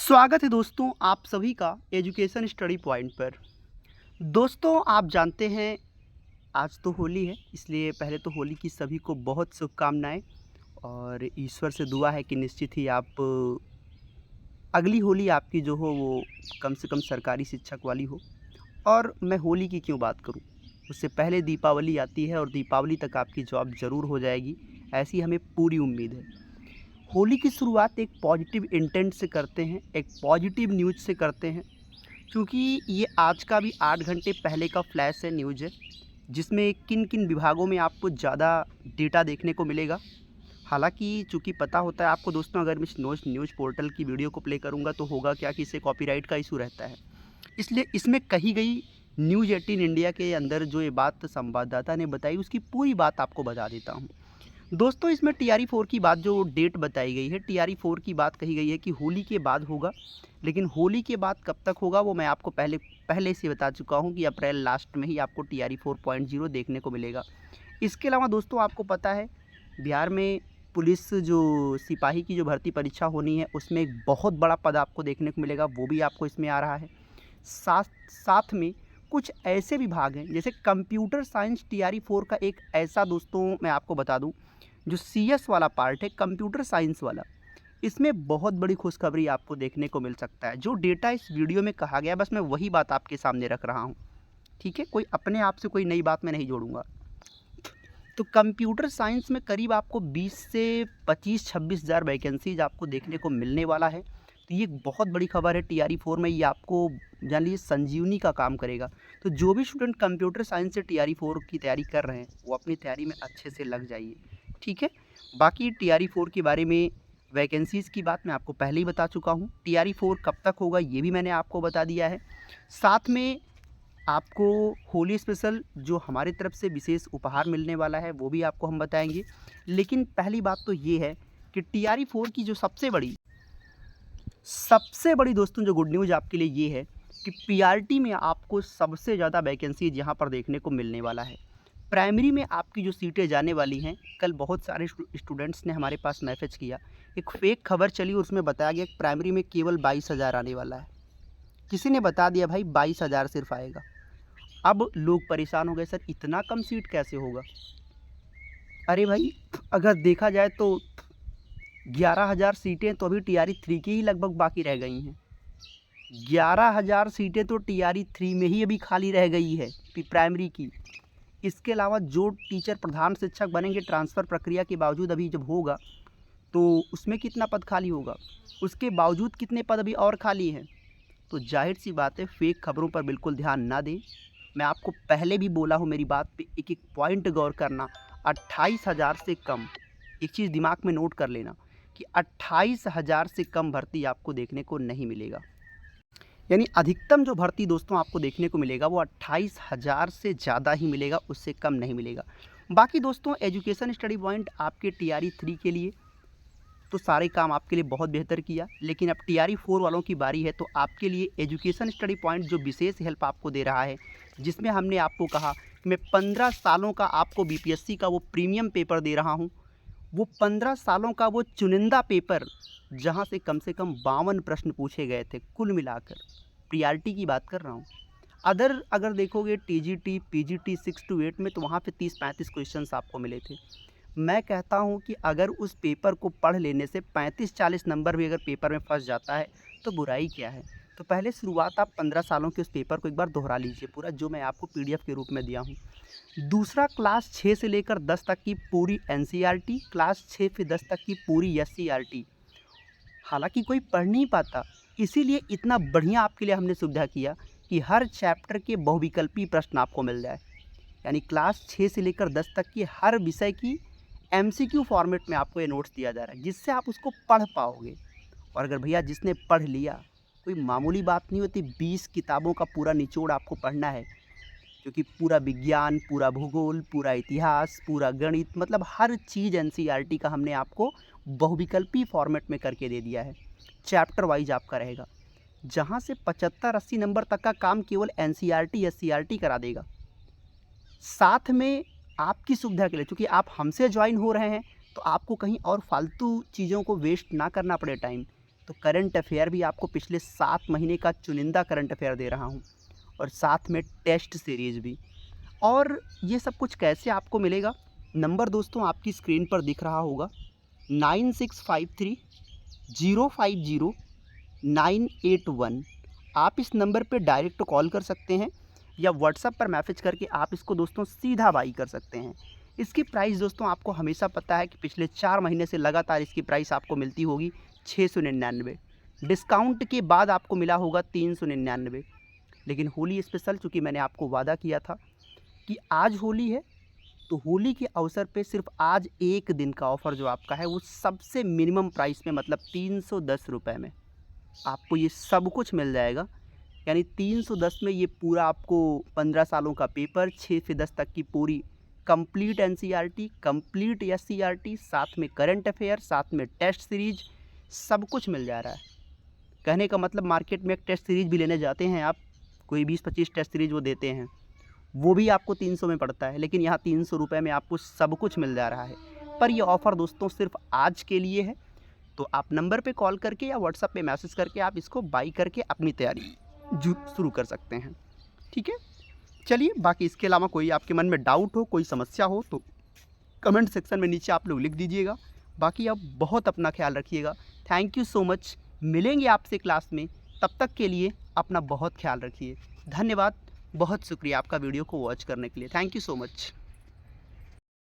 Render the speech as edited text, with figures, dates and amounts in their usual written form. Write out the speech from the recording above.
स्वागत है दोस्तों आप सभी का एजुकेशन स्टडी पॉइंट पर। दोस्तों आप जानते हैं आज तो होली है, इसलिए पहले तो होली की सभी को बहुत शुभकामनाएं और ईश्वर से दुआ है कि निश्चित ही आप अगली होली आपकी जो हो वो कम से कम सरकारी शिक्षक वाली हो। और मैं होली की क्यों बात करूं, उससे पहले दीपावली आती है और दीपावली तक आपकी जॉब ज़रूर हो जाएगी, ऐसी हमें पूरी उम्मीद है। होली की शुरुआत एक पॉजिटिव इंटेंट से करते हैं, एक पॉजिटिव न्यूज़ से करते हैं, क्योंकि ये आज का भी 8 घंटे पहले का फ्लैश है न्यूज़ है, जिसमें किन किन विभागों में आपको ज़्यादा डेटा देखने को मिलेगा। हालांकि चूँकि पता होता है आपको दोस्तों, अगर मैं इस न्यूज़ पोर्टल की वीडियो को प्ले करूँगा तो होगा क्या कि इससे कॉपीराइट का इशू रहता है, इसलिए इसमें कही गई न्यूज़ 18 इंडिया के अंदर जो ये बात संवाददाता ने बताई उसकी पूरी बात आपको बता देता हूँ। दोस्तों इसमें TRE 4 की बात जो डेट बताई गई है, TRE 4 की बात कही गई है कि होली के बाद होगा, लेकिन होली के बाद कब तक होगा वो मैं आपको पहले से बता चुका हूँ कि अप्रैल लास्ट में ही आपको TRE 4.0 देखने को मिलेगा। इसके अलावा दोस्तों आपको पता है बिहार में पुलिस जो सिपाही की जो भर्ती परीक्षा होनी है उसमें एक बहुत बड़ा पद आपको देखने को मिलेगा, वो भी आपको इसमें आ रहा है। साथ साथ में कुछ ऐसे विभाग हैं जैसे कंप्यूटर साइंस TRE 4 का एक ऐसा दोस्तों मैं आपको बता दूं जो CS वाला पार्ट है, कंप्यूटर साइंस वाला, इसमें बहुत बड़ी खुशखबरी आपको देखने को मिल सकता है। जो डेटा इस वीडियो में कहा गया बस मैं वही बात आपके सामने रख रहा हूँ, ठीक है, कोई अपने आप से कोई नई बात मैं नहीं जोड़ूंगा। तो कंप्यूटर साइंस में करीब आपको 20 से 25-26 हज़ार वैकेंसीज आपको देखने को मिलने वाला है। तो ये एक बहुत बड़ी खबर है। TRE 4 में ये आपको जान लीजिए संजीवनी का काम करेगा। तो जो भी स्टूडेंट कंप्यूटर साइंस से TRE 4 की तैयारी कर रहे हैं वो अपनी तैयारी में अच्छे से लग जाइए, ठीक है। बाकी TRE 4 के बारे में वैकेंसीज़ की बात मैं आपको पहले ही बता चुका हूँ। TRE 4 कब तक होगा ये भी मैंने आपको बता दिया है। साथ में आपको होली स्पेशल जो हमारी तरफ से विशेष उपहार मिलने वाला है वो भी आपको हम बताएंगे। लेकिन पहली बात तो ये है कि TRE 4 की जो सबसे बड़ी दोस्तों जो गुड न्यूज़ आपके लिए ये है कि PRT में आपको सबसे ज़्यादा वैकेंसी यहाँ पर देखने को मिलने वाला है। प्राइमरी में आपकी जो सीटें जाने वाली हैं, कल बहुत सारे स्टूडेंट्स ने हमारे पास मैसेज किया, एक फेक खबर चली और उसमें बताया गया कि प्राइमरी में केवल 22,000 आने वाला है। किसी ने बता दिया भाई 22,000 सिर्फ आएगा। अब लोग परेशान हो गए, सर इतना कम सीट कैसे होगा। अरे भाई अगर देखा जाए तो 11,000 सीटें तो अभी TRE 3 की ही लगभग बाकी रह गई हैं। 11,000 सीटें तो TRE 3 में ही अभी खाली रह गई है प्राइमरी की। इसके अलावा जो टीचर प्रधान शिक्षक बनेंगे ट्रांसफ़र प्रक्रिया के बावजूद अभी जब होगा तो उसमें कितना पद खाली होगा, उसके बावजूद कितने पद अभी और खाली हैं। तो जाहिर सी बात है फेक खबरों पर बिल्कुल ध्यान ना दें। मैं आपको पहले भी बोला हूँ, मेरी बात पे एक एक पॉइंट गौर करना। 28,000 से कम, एक चीज़ दिमाग में नोट कर लेना कि 28,000 से कम भर्ती आपको देखने को नहीं मिलेगा। यानी अधिकतम जो भर्ती दोस्तों आपको देखने को मिलेगा वो 28,000 से ज़्यादा ही मिलेगा, उससे कम नहीं मिलेगा। बाकी दोस्तों एजुकेशन स्टडी पॉइंट आपके TRE 3 के लिए तो सारे काम आपके लिए बहुत बेहतर किया, लेकिन अब TRE 4 वालों की बारी है। तो आपके लिए एजुकेशन स्टडी पॉइंट जो विशेष हेल्प आपको दे रहा है, जिसमें हमने आपको कहा कि मैं 15 सालों का आपको BPSC का वो प्रीमियम पेपर दे रहा हूँ, वो 15 सालों का वो चुनिंदा पेपर जहाँ से कम 52 प्रश्न पूछे गए थे कुल मिलाकर, PRT की बात कर रहा हूँ। अगर देखोगे TGT PGT 6 to 8 में तो वहाँ पे 30-35 क्वेश्चंस आपको मिले थे। मैं कहता हूँ कि अगर उस पेपर को पढ़ लेने से 35-40 नंबर भी अगर पेपर में फंस जाता है तो बुराई क्या है। तो पहले शुरुआत आप 15 सालों के उस पेपर को एक बार दोहरा लीजिए पूरा, जो मैं आपको PDF के रूप में दिया हूँ। दूसरा, क्लास 6 से लेकर 10 तक की पूरी NCERT, क्लास 6 से 10 तक की पूरी SCERT। हालांकि कोई पढ़ नहीं पाता, इसीलिए इतना बढ़िया आपके लिए हमने सुविधा किया कि हर चैप्टर के बहुविकल्पी प्रश्न आपको मिल जाए। यानी क्लास 6 से लेकर 10 तक की हर विषय की MCQ फॉर्मेट में आपको ये नोट्स दिया जा रहा है, जिससे आप उसको पढ़ पाओगे। और अगर भैया जिसने पढ़ लिया, कोई मामूली बात नहीं होती, 20 किताबों का पूरा निचोड़ आपको पढ़ना है, क्योंकि पूरा विज्ञान, पूरा भूगोल, पूरा इतिहास, पूरा गणित, मतलब हर चीज़ NCERT का हमने आपको बहुविकल्पी फॉर्मेट में करके दे दिया है। चैप्टर वाइज आपका रहेगा, जहाँ से 75-80 नंबर तक का काम केवल NCERT SCERT करा देगा। साथ में आपकी सुविधा के लिए, चूँकि आप हमसे ज्वाइन हो रहे हैं तो आपको कहीं और फालतू चीज़ों को वेस्ट ना करना पड़े टाइम, तो करंट अफेयर भी आपको पिछले 7 महीने का चुनिंदा करंट अफेयर दे रहा हूँ और साथ में टेस्ट सीरीज़ भी। और ये सब कुछ कैसे आपको मिलेगा? नंबर दोस्तों आपकी स्क्रीन पर दिख रहा होगा 9653050981। आप इस नंबर पे डायरेक्ट कॉल कर सकते हैं या व्हाट्सएप पर मैसेज करके आप इसको दोस्तों सीधा बाई कर सकते हैं। इसकी प्राइस दोस्तों आपको हमेशा पता है कि पिछले 4 महीने से लगातार इसकी प्राइस आपको मिलती होगी 699। डिस्काउंट के बाद आपको मिला होगा 399। लेकिन होली स्पेशल, चूँकि मैंने आपको वादा किया था कि आज होली है, तो होली के अवसर पे सिर्फ आज एक दिन का ऑफ़र जो आपका है वो सबसे मिनिमम प्राइस में, मतलब 310 रुपये में आपको ये सब कुछ मिल जाएगा। यानी 310 में ये पूरा आपको 15 सालों का पेपर, 6 से 10 तक की पूरी कंप्लीट एनसीईआरटी, कंप्लीट एससीईआरटी, साथ में करंट अफेयर, साथ में टेस्ट सीरीज, सब कुछ मिल जा रहा है। कहने का मतलब मार्केट में एक टेस्ट सीरीज भी लेने जाते हैं आप, कोई 20-25 टेस्ट सीरीज वो देते हैं, वो भी आपको 300 में पड़ता है, लेकिन यहाँ 300 रुपये में आपको सब कुछ मिल जा रहा है। पर ये ऑफ़र दोस्तों सिर्फ आज के लिए है, तो आप नंबर पे कॉल करके या व्हाट्सएप पे मैसेज करके आप इसको बाई करके अपनी तैयारी शुरू कर सकते हैं। ठीक है, चलिए, बाकी इसके अलावा कोई आपके मन में डाउट हो, कोई समस्या हो तो कमेंट सेक्शन में नीचे आप लोग लिख दीजिएगा। बाकी आप बहुत अपना ख्याल रखिएगा। Thank you so much. मिलेंगे आपसे क्लास में, तब तक के लिए अपना बहुत ख्याल रखिए। धन्यवाद, बहुत शुक्रिया आपका वीडियो को वॉच करने के लिए। Thank you so much.